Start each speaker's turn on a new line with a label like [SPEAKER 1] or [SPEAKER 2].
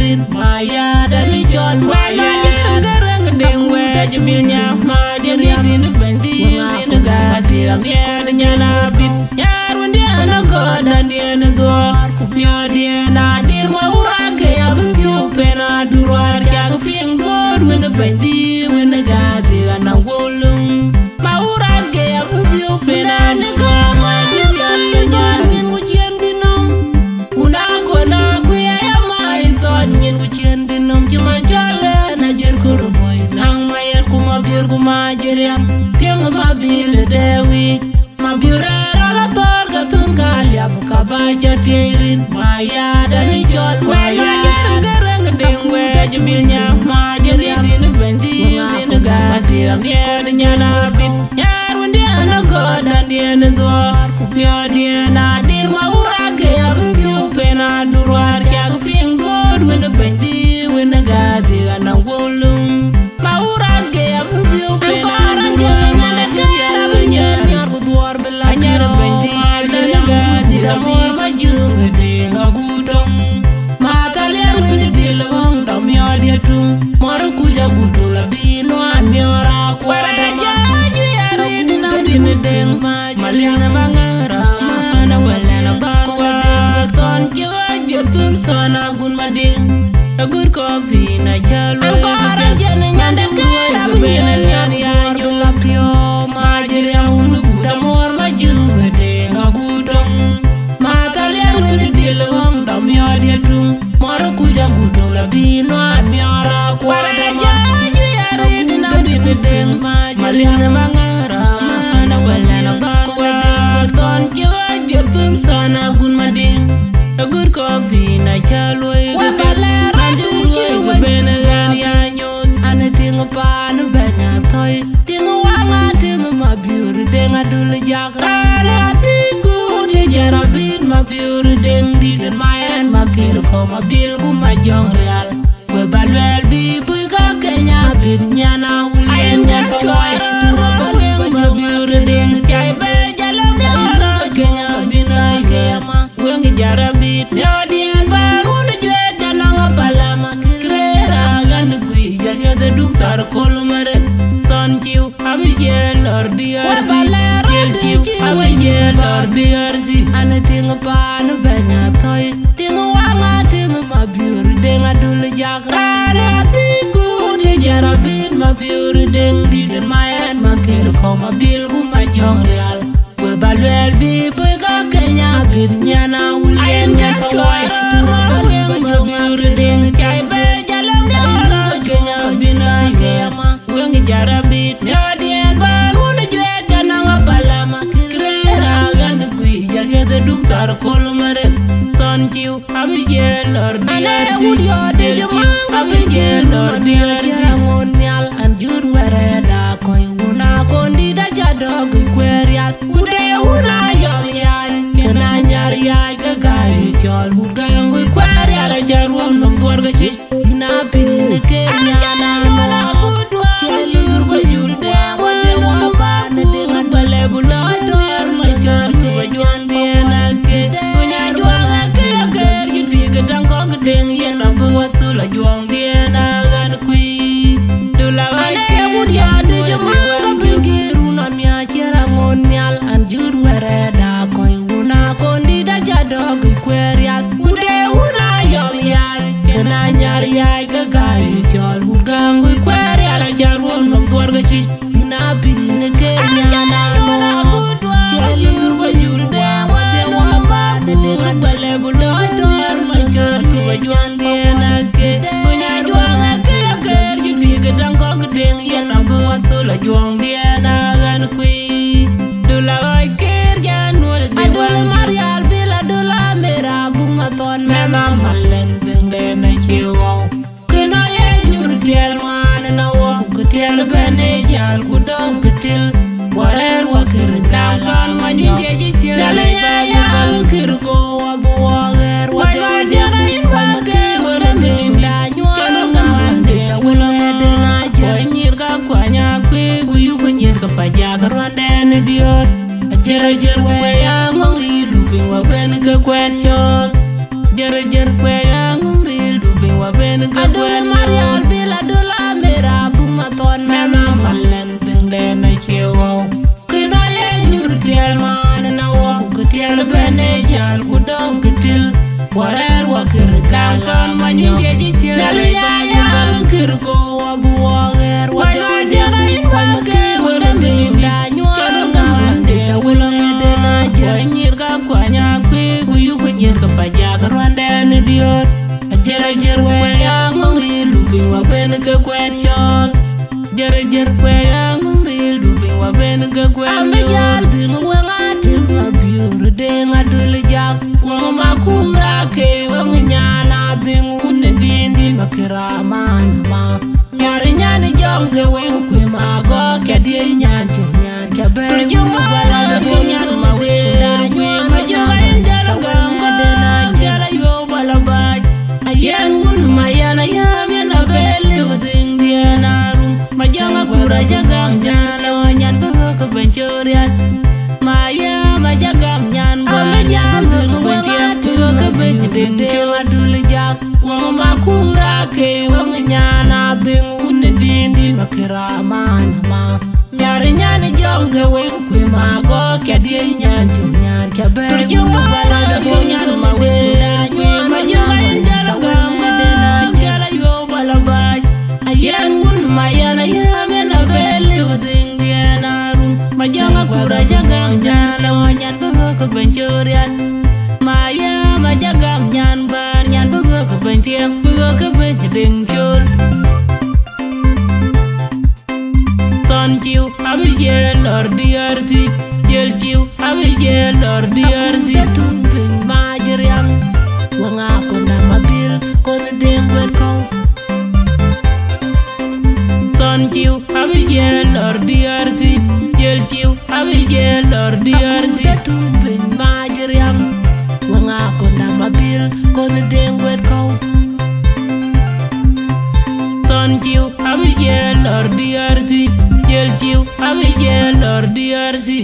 [SPEAKER 1] terin maya dari chol maya garang deng we jubilnya ma jeri din bendi din gadi biar nyana bit nyar wandi ana godan din dor ku pia din na dir ma urake ya bipyo pena durwar ya ku ping dor wen bendi wen gadi ana wolum ma urake ya bipyo pena ni go ma dir ya nyan min ku chen dinom una ko na ku ya ma izon nyin ku chen dinom juma jale na jer ko boy nang mayen kuma bir kuma jeriam tiang ma bil dewi ma biurera la torga tun kalia buka baja tirin maya dari chol maya garang deng we jubilnya ma jeriam din bendi din gadi biar nyana bit nyar wandi ana godan din dor ku pia din na dir ma urake ya bipyo pena durwar ya ku ping dor wen bendi wen gadi ana wolum ma urake ya bipyo pena anyar bendi gadi damor majung de ngagudong matalian ngidil gong dam yo dia tung mor ku jagudu la bino an miora kwada jaju yare din deng malian bangara mana walana bangwa ton jotun sana gun mading a good coffee na jalo angkara jene nyande kara bena nyani anyo lapio majiri amunu damor majung de ngagudong matalian ngidil gong dam yo dia tung mor ku jagudu la bino an miora kwada jaju yare din deng malian bangara mana walana bangwa ton jotun sana gun mading a good coffee na jalo dul jagrana tiku di jarabin ma biur deng di den mayan ma kir ko ma bil ku ma jong real we balwel bi bu ka kenya bin nyana ulien nyan toy turabali ba jong biur deng kay be jalam na kenya bin ay kema weng jarabit yo dien baru na jwe janang palama kirera gan gui janyo de dum tar kol mare ton jiu abijel ordiar ana ting pan banya toy ting wanga tim ma biur deng adul jagrana tiku di jarabin ma biur deng di den mayan ma kir ko ma bil ku ma jong real we balwel bi bu ga kenya bin nyana ulien nyan toy turabali ba jong biur deng kay be jalam na kenya bin ay kema weng jarabit yo dien baru na jwe janang palama dum tar kol mare ton jiu abijel ordiar abijel ordiar ngon nyal an jur were da koy una kondi da jadog kweriat ude una yom yai kena nyar yai ga gai jol buga ngui kweriat jarum nom tuar ga chi dina pin ke nyana no chelu dur ba jul de wate wa ba ne de ngale bulo tor ma jor ko jon deng yen na buatu la juang dia na gan kui dula ane mudia de jama ka pingiru non mia chera ngon nyal an jur were da koy una kondi da jadog kweriat ude una yom yai kena nyar yai ga gai jol bugangu kweriat jarum nom tuar ga chi dina bin ke nyana no chelu dur ba jul de wate wa ba ne de ngale bulo tor ma jor juan diena ke punya juang ke jadi gedang kok gedeng yen abuatu la juang diena gan kui dula oi ker janur di adul marial bila dula mera bunga ton mema malen dende na chiwo kena ye nyur tiel man na wo kutel bene jal gudong ketil warer wakir galan manyje ji tiel ya kir go abu wager wader pajaga rwandene diot ajera jer we ya ngori dubi wa ben ga kwet chol jere jer we ya ngori dubi wa ben jal bene jal kudong ketil warer wakir kakon manyong jeji cile dali ya kir ko wabu wager wadon jarain wakir wadende da nyuar ngamande ta wele na jer nyir ka kwanya kwi kuyu kunyir ka pajak rwande ne diot jere jer we ya ngori lubi wa ben ke kwetyon jere jer we ya ngori lubi wa ben ke kwetyon ambe jal din we ngatin ma biur de ngadul jak wa makura ke wa nyana din une dindi makira man ma nyari nyani jonge we kwe ma go ke di nyan ke ber jum bala de nyan ma we da nywa ma joga jal ga de na jara yo bala ba ayen wun mayana yamena bele wading dianarum majanga kura jagam jalo nyan ko benchorian maya majagam nyan majam ko bentia ko benchiding dewadul jak wong makura ke wong nyana ding un dindi makira man ma nyari nyani jonge we ku ma go ke di nyan ke ber jum bala de nyan ma we ma joga ayen wun mayana yamena bele wading dianarum majanga kura jagam jalo nyan ko benchorian maya majagam nyan bar nyan ko bentiang ko benchiding chul ton chiu abijel or diarti jel chiu abijel or diarti tumping majriang wanga ko na mabil kon dengwet ko chiu abijel or diarti jel chiu abijel or diarti tumping majriam wanga ko na mabil kon dengwet ko ton chiu abijel or diarti jel chiu abijel or diarti